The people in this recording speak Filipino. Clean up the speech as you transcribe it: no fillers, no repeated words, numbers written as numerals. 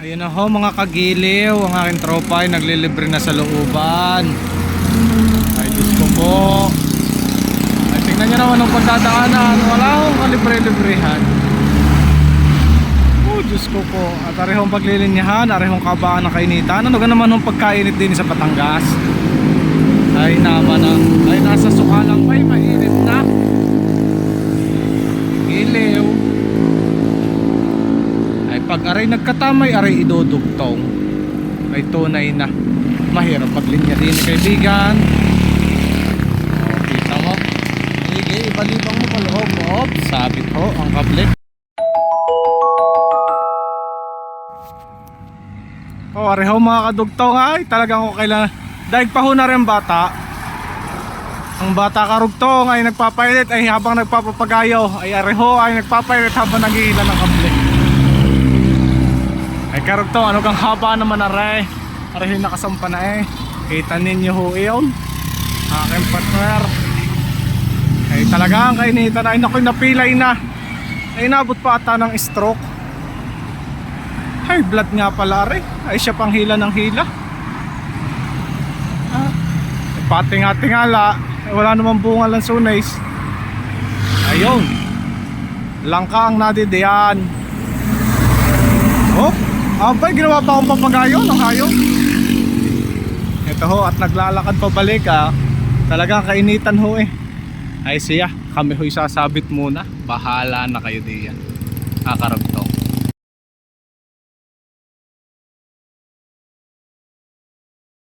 Ayun na ho mga kagiliw, ang aking tropa ay naglilibre na sa looban. Ay Diyos ko po. Ay tingnan nyo naman ang pagdadaanan, wala akong kalibre-librehan. Oh Diyos ko po. At arehong paglilinyahan, arehong kabaan ng kainitan. Ano ka naman ang pagkainit din sa Batangas? Ay naman na, ay nasa sukalang pa'y mainit na. Giliw. Ay pag aray nagkatamay, aray idudugtong. Ay tunay na mahirap maglinya din kaibigan. O kita mo. Sige, ibalibang mo paloob. Op, sabit ho ang kable. O areho mga kadugtong ay talagang okay lang. Dahil pa ho na rin bata. Ang bata karugtong ay nagpapailit ay habang nagpapapagayo ay areho ay nagpapailit habang naghihila ng kable. Ay karugtong ano kang haba naman aray. Areho nakasampa na eh. Kita ninyo ho iyon. Aking partner. Ay talagang kainitan ay nakoy napilay na. Ay nabot pa ata ng stroke. Ay blood nga pala aray. Ay siya pang hila ng hila. Pating-atingala, wala namang bunga lang sunays. Ayun, langka ang nadidiyan. Oh, abay ginawa pa akong papagayo ng hayop. Ito ho at naglalakad pabalik talagang kainitan ho eh. Ay siya, kami ho'y sasabit muna. Bahala na kayo diyan. Kakarap